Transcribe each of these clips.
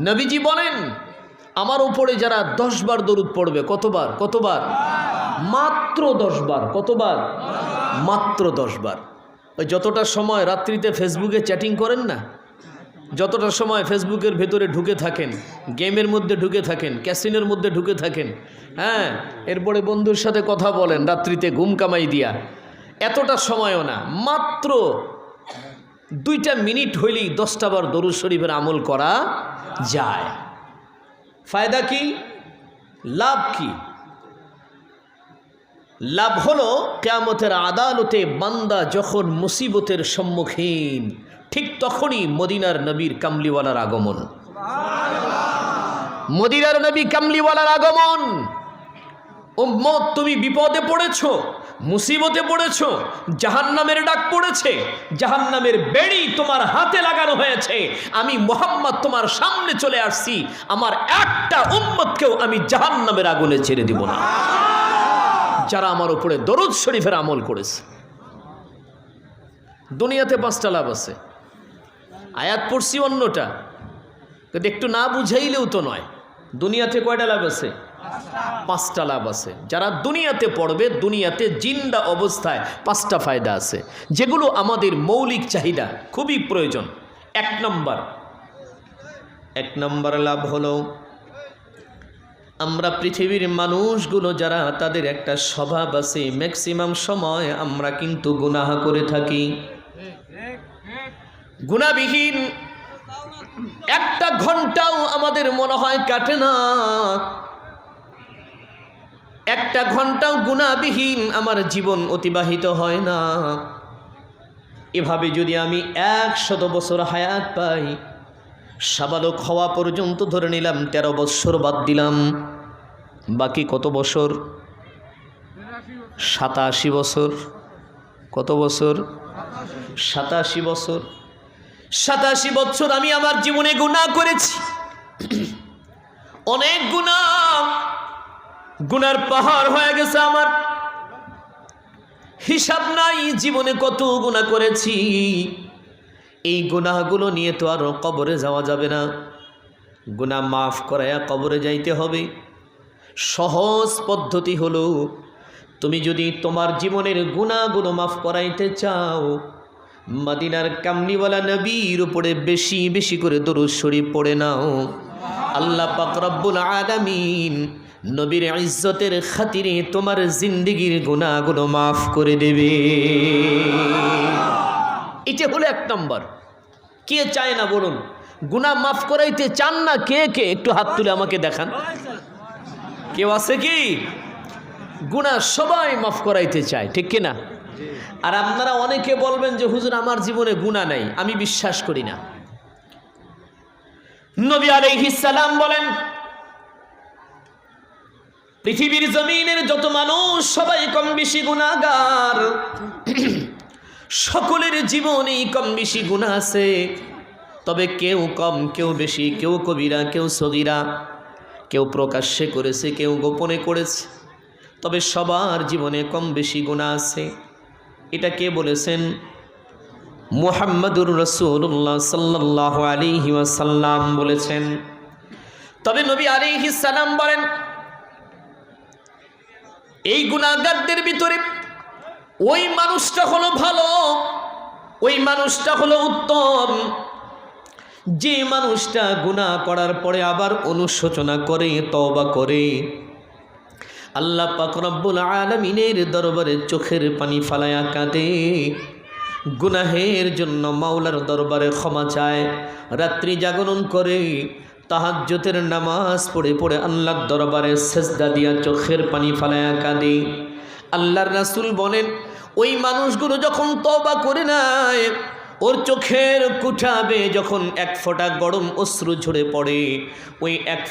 নবীজি বলেন আমার উপরে যারা 10 বার দরুদ পড়বে, কতবার? মাত্র 10 বার। কতবার? মাত্র 10 বার। ওই যতটা সময় রাত্রিতে ফেসবুকে চ্যাটিং করেন না, যতটা সময় ফেসবুকের ভেতরে ঢুকে থাকেন, গেমের মধ্যে ঢুকে থাকেন, ক্যাসিনোর মধ্যে ঢুকে থাকেন, হ্যাঁ, এরপরে বন্ধুর সাথে কথা বলেন রাত্রিতে ঘুম কামাই দিয়া, এতটা সময়ও না, মাত্র 2টা মিনিট হইলেই 10টা বার দরুদ শরীফের আমল করা যায়। ফায়দা কি? লাভ কি? লাভ হলো কিয়ামতের আদালতে বান্দা যখন মুসিবতের সম্মুখীন, ঠিক তখনই মদিনার নবীর কামলিওয়ালার আগমন। মদিনার নবী কামলিওয়ালার আগমন। উম্মত, তুমি বিপদে পড়েছো, মুসিবতে পড়েছো, জাহান্নামের ডাক পড়েছে, জাহান্নামের বেড়ি তোমার হাতে লাগানো হয়েছে, আমি মুহাম্মদ তোমার সামনে চলে আসছি, আমার একটা উম্মতকেও আমি জাহান্নামের আগুনে ছেড়ে দিব না যারা আমার উপরে দরুদ শরীফের আমল করেছে। দুনিয়াতে 5টা লাভ আছে, আয়াত পড়ছি অন্যটা, কিন্তু একটু না বুঝাইলেও তো নয়। দুনিয়াতে কয়টা লাভ আছে? 5টা লাভ আছে। যারা দুনিয়াতে পড়বে, দুনিয়াতে জিন্দা অবস্থায় 5টা ফায়দা আছে, যেগুলো আমাদের মৌলিক চাহিদা, খুবই প্রয়োজন। এক নম্বর লাভ হলো, আমরা পৃথিবীর মানুষগুলো যারা, তাদের একটা স্বভাব আছে, ম্যাক্সিমাম সময় আমরা কিন্তু গুনাহ করে থাকি। গুনাহবিহীন একটা ঘন্টাও আমাদের মনে হয় কাটে না, একটা ঘন্টাও গুনাহবিহীন আমার জীবন অতিবাহিত হয় না। এভাবে যদি আমি 100 বছর হায়াত পাই, সাবালক হওয়া পর্যন্ত ধরে নিলাম 13 বছর বাদ দিলাম, বাকি কত বছর? 87 বছর। কত বছর? 87 বছর। 87 বছর আমি আমার জীবনে গুনাহ করেছি, অনেক গুনার পাহাড় হয়ে গেছে আমার, হিসাব নাই জীবনে কত গুনাহ করেছি। এই গুনাহগুলো নিয়ে তো আর কবরে যাওয়া যাবে না, গুনাহ মাফ করায়া কবরে যাইতে হবে। সহজ পদ্ধতি হলো, তুমি যদি তোমার জীবনের গুনাহগুলো মাফ করাইতে চাও, মদিনার কামলিওয়ালা নবীর উপরে বেশি বেশি করে দরুদ শরীফ পড়ে নাও। আল্লাহ পাক রব্বুল আলামিন নবীর ইজ্জতের খাতিরে তোমার জিন্দেগির গুনাহগুলো মাফ করে দেবে। এটা হলো 1 নম্বর। কে চায় না বলুন? গুনাহ মাফ করাইতে চান না কে কে? একটু হাত তুলে আমাকে দেখান। কেউ আছে কি? গুনাহ সবাই মাফ করাইতে চায়, ঠিক কিনা? আর আপনারা অনেকে বলবেন যে হুজুর আমার জীবনে গুনাহ নাই, আমি বিশ্বাস করি না। নবী আলাইহিস সালাম বলেন, পৃথিবীর জমিনের যত মানুষ সবাই কম বেশি গুনাহগার, সকলের জীবনেই কম বেশি গুনাহ আছে, তবে কেউ কম কেউ বেশি, কেউ কবিরা কেউ সগীরা, কেউ প্রকাশ্যে করেছে কেউ গোপনে করেছে, তবে সবার জীবনে কম বেশি গুনাহ আছে। এটা কে বলেছেন? মুহাম্মাদুর রাসূলুল্লাহ সাল্লাল্লাহু আলাইহি ওয়াসাল্লাম বলেছেন। তবে নবী আলাইহিস সালাম বলেন, এই গুনাহগারদের ভিতরে ওই মানুষটা হলো ভালো, ওই মানুষটা হলো উত্তম, যে মানুষটা গুনাহ করার পরে আবার অনুশোচনা করে, তওবা করে, আল্লাহ পাক রব্বুল আলামিনের দরবারে চোখের পানি ফালায়া কাঁদে, গুনাহের জন্য মাওলার দরবারে ক্ষমা চায়, রাত্রি জাগরণ করে, তাহাজ্জুদের নামাজ পড়ে পড়ে আল্লাহর দরবারে সেজদা দিয়া চোখের পানি ফালায়া কাঁদে। আল্লাহর রাসূল বলেন, ওই মানুষগুলো যখন তওবা করে নেয়, ওর চোখের কুঠাবে যখন 1 ফোঁটা গরম অশ্রু ঝরে পড়ে, ওই 1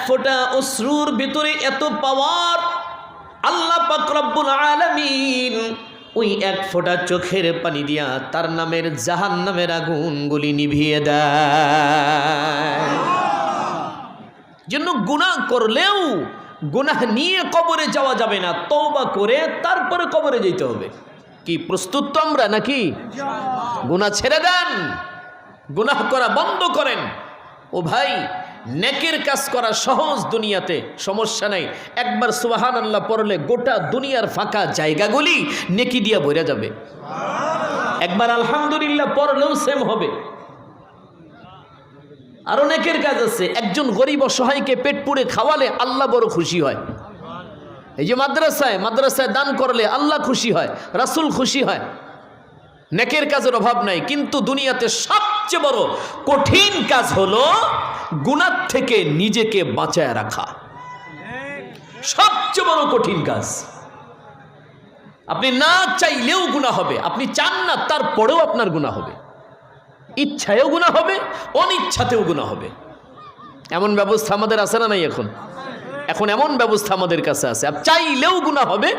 ফোঁটা অশ্রুর ভিতরে এত পাওয়ার, আল্লাহ পাক রব্বুল আলামিন ওই 1 ফোঁটা চোখের পানি দিয়া তার নামের জাহান্নামের আগুনগুলি নিভিয়ে দেয়। জন্য গুনাহ করলেও গুনাহ নিয়ে কবরে যাওয়া যাবে না, তওবা করে তারপরে কবরে যেতে হবে। কি প্রস্তুত তো আমরা নাকি? গুনাহ ছেড়ে দেন, গুনাহ করা বন্ধ করেন। ও ভাই, নেকের কাজ করা সহজ দুনিয়াতে, সমস্যা নাই। একবার সুবহানাল্লাহ পড়লে গোটা দুনিয়ার ফাঁকা জায়গাগুলি নেকি দিয়া ভরে যাবে। একবার আলহামদুলিল্লাহ পড়লেও সেম হবে। আরো নেকের কাজ আছে। একজন গরিব অসহায়কে পেট পুড়ে খাওয়ালে আল্লাহ বড় খুশি হয়। এই যে মাদ্রাসায় দান করলে আল্লাহ খুশি হয়, রাসূল খুশি হয়। নেকের কাজের অভাব নাই, কিন্তু দুনিয়াতে সবচেয়ে বড় কঠিন কাজ হলো গুনাহ থেকে নিজেকে বাঁচায় রাখা। সবচেয়ে বড় কঠিন কাজ। আপনি না চাইলেও গুনাহ হবে, আপনি চান না তারপরেও আপনার গুনাহ হবে। ইচ্ছায়ও গুনাহ হবে, অনিচ্ছাতেও গুনাহ হবে। এমন ব্যবস্থা আমাদের আছে না নাই? এখন এমন ব্যবস্থা আমাদের কাছে আছে, আপনি চাইলেও গুনাহ হবে,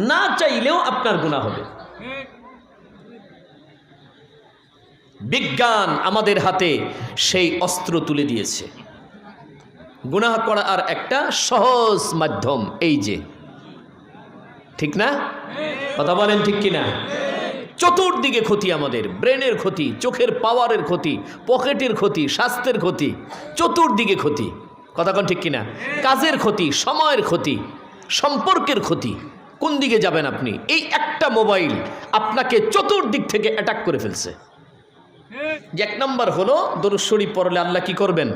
না চাইলেও আপনার গুনাহ হবে। বিজ্ঞান আমাদের হাতে সেই অস্ত্র তুলে দিয়েছে। গুনাহ করা আর একটা সহজ মাধ্যম, এই যে, ঠিক না? কথা বলেন ঠিক কিনা? চতুর্দিকে ক্ষতি, আমাদের ব্রেনের ক্ষতি, চোখের পাওয়ারের ক্ষতি, পকেটের ক্ষতি, স্বাস্থ্যের ক্ষতি, চতুর্দিকে ক্ষতি। কথা কোন ঠিক কিনা? কাজের ক্ষতি, সময়ের ক্ষতি, সম্পর্কের ক্ষতি। কোন দিকে যাবেন আপনি? এই একটা মোবাইল আপনাকে চতুর্দিক থেকে অ্যাটাক করে ফেলছে। যে এক নম্বর হলো দরুদ শরীফ পড়লে আল্লাহ কি করবেন?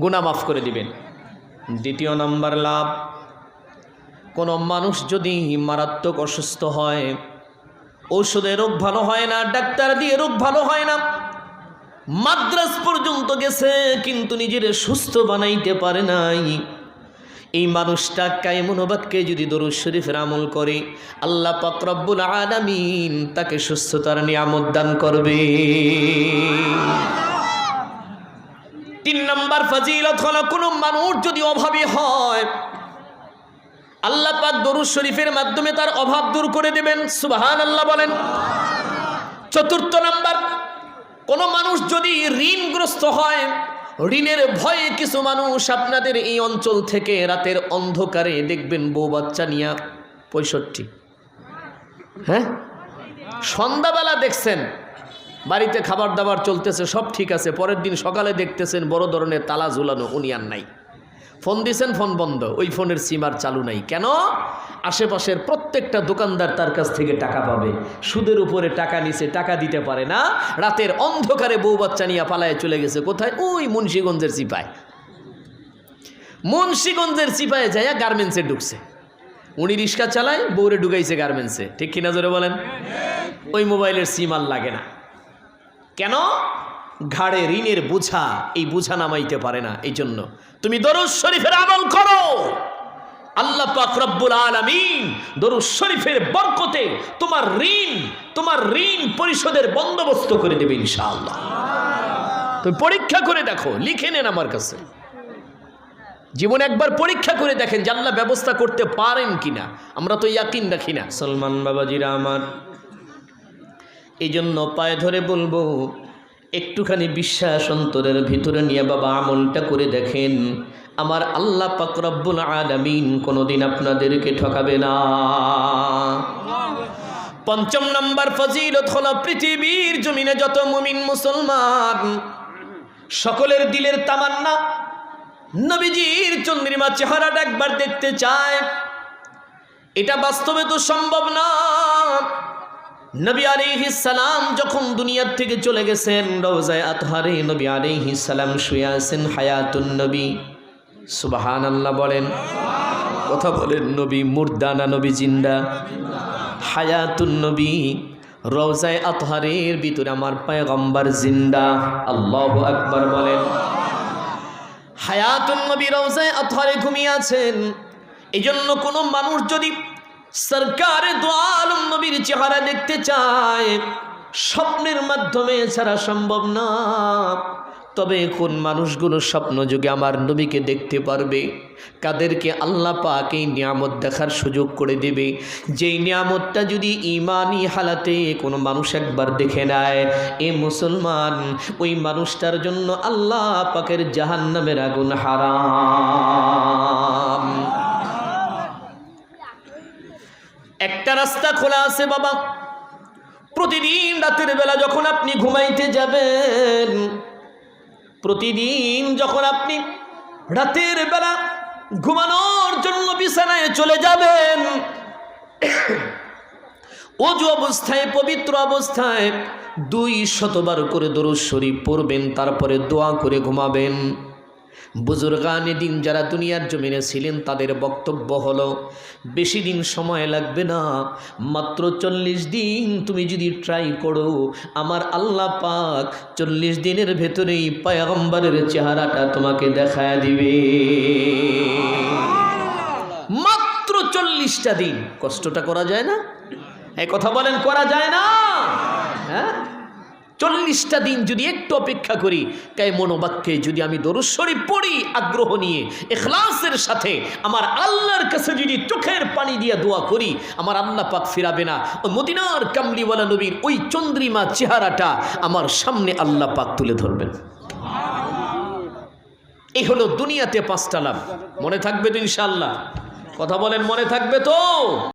গুনাহ মাফ করে দিবেন। দ্বিতীয় নম্বর লাভ, কোনো মানুষ যদি মারাত্মক অসুস্থ হয়, ঔষধে রোগ ভালো হয় না, ডাক্তার দিয়ে রোগ ভালো হয় না, মাদ্রাজ পর্যন্ত গেছে কিন্তু নিজের সুস্থ বানাইতে পারে নাই, এই মানুষটা কায়মনোবাক্যে যদি দরুদ শরীফের আমল করে, আল্লাহ পাক রব্বুল আলামিন তাকে সুস্থতার নিয়ামত দান করবে। 3 নম্বর ফজিলত হলো, কোনো মানুষ যদি অভাবী হয়, আল্লাহ পাক দরুদ শরীফের মাধ্যমে তার অভাব দূর করে দেবেন। সুবহানাল্লাহ বলেন। 4 নম্বর, কোনো মানুষ যদি ঋণগ্রস্ত হয়, ঋণের ভয়ে কিছু মানুষ আপনাদের এই অঞ্চল থেকে রাতের অন্ধকারে দেখবেন বউ বাচ্চা নিয়ে 65, হ্যাঁ, সন্ধ্যাবেলা দেখছেন বাড়িতে খাবার দাবার চলতেছে, সব ঠিক আছে, পরের দিন সকালে দেখতেছেন বড় ধরনের তালা ঝুলানো, উনি আর নাই। ফোন দিয়েছেন, ফোন বন্ধ, ওই ফোনের সিম আর চালু নাই। কেন? আশেপাশের প্রত্যেকটা দোকানদার তার কাছ থেকে টাকা পাবে, সুদের উপরে টাকা নিছে, টাকা দিতে পারে না, রাতের অন্ধকারে বউ বাচ্চা নিয়ে পালায় চলে গেছে। কোথায়? ওই মুন্সিগঞ্জের চিপায়। মুন্সিগঞ্জের চিপায় যাইয়া গার্মেন্টসে ঢুকছে। উনি রিক্সা চালায়, বউরে ঢুকাইছে গার্মেন্টসে। ঠিক কিনা জোরে বলেন? ওই মোবাইলের সিম আর লাগে না। কেন? ঘাড়ে ঋণের বোঝা, এই বোঝা নামাইতে পারে না। এই জন্য তুমি দরুদ শরীফের আমল করো, আল্লাহ পাক রব্বুল আলামিন দরুদ শরীফের বরকতে তোমার ঋণ পরিশোধের বন্দোবস্ত করে দেবে ইনশাআল্লাহ। তুমি পরীক্ষা করে দেখো, লিখে নেন আমার কাছে। জীবনে একবার পরীক্ষা করে দেখেন যে আল্লাহ ব্যবস্থা করতে পারেন কিনা। আমরা তো ইয়াকিন রাখি না। সলমান বাবাজিরা আমার, এই জন্য পায়ে ধরে বলবো, একটুখানি বিশ্বাস অন্তরের ভিতরে নিয়ে বাবা আমলটা করে দেখেন, আমার আল্লাহ পাক রব্বুল আলামিন কোনোদিন আপনাদেরকে ঠকাবে না। 5 নম্বর ফজিলত হলো, পৃথিবীর জমিনে যত মুমিন মুসলমান সকলের দিলের তামান্না নবীজির চন্দ্রিমা চেহারাটা একবার দেখতে চায়। এটা বাস্তবে তো সম্ভব না। নবী আলাইহিস সালাম যখন দুনিয়ার থেকে চলে গেছেন, রওজায়ে আতহারে নবী আলাইহিস সালাম শুয়ে আছেন, হায়াতুন নবী। সুবহানাল্লাহ বলেন। কথা বলেন। নবী মুর্দা না নবী জিন্দা? হায়াতুন নবী। রওজায়ে আতহারের ভিতরে আমার পয়গম্বর জিন্দা। আল্লাহু আকবার বলেন। হায়াতুন নবী রওজায়ে আতহারে ঘুমিয়ে আছেন। এই জন্য কোনো মানুষ যদি সরকারে দো আলম নবীর চেহারা দেখতে চায়, স্বপ্নের মাধ্যমে ছাড়া সম্ভব না। তবে কোন মানুষগুলো স্বপ্ন যুগে আমার নবীকে দেখতে পারবে? কাদেরকে আল্লাহ পাক এই নিয়ামত দেখার সুযোগ করে দেবে, যেই নিয়ামতটা যদি ইমানি হালাতে কোনো মানুষ একবার দেখে নেয়, এ মুসলমান, ওই মানুষটার জন্য আল্লাহ পাকের জাহান্নামের আগুন হারাম। একটা রাস্তা খোলা আছে বাবা, প্রতিদিন রাতের বেলা যখন আপনি ঘুমাইতে যাবেন, প্রতিদিন যখন আপনি রাতের বেলা ঘুমানোর জন্য বিছানায় চলে যাবেন, ওযু অবস্থায়, পবিত্র অবস্থায় 200 বার করে দরুদ শরীফ পড়বেন, তারপরে দোয়া করে ঘুমাবেন। বুজুর্গানে দিন যারা দুনিয়ার জমিনে ছিলেন তাদের বক্তব্য হলো বেশি দিন সময় লাগবে না, মাত্র 40 দিন তুমি যদি ট্রাই করো, আমার আল্লাহ পাক 40 দিনের ভেতরেই পয়গম্বরের চেহারাটা তোমাকে দেখায় দিবে। মাত্র 40টা দিন। কষ্টটা করা যায় না? এই কথা বলেন, করা যায় না? হ্যাঁ, 40টা দিন যদি একটু অপেক্ষা করি, তাই মনোবাক্যে যদি আমি দরুদ শরীফ পড়ি আগ্রহ নিয়ে, ইখলাসের সাথে, আমার আল্লাহর কাছে যদি চোখের পানি দিয়ে দোয়া করি, আমার আল্লাহ পাক ফিরাবে না, ওই মদিনার কামলিওয়ালা নবীর ওই চন্দ্রিমা চেহারাটা আমার সামনে আল্লাহ পাক তুলে ধরবেন। এই হলো দুনিয়াতে 5টা লাভ। মনে থাকবে তো ইনশাআল্লাহ? কথা বলেন, মনে থাকবে তো?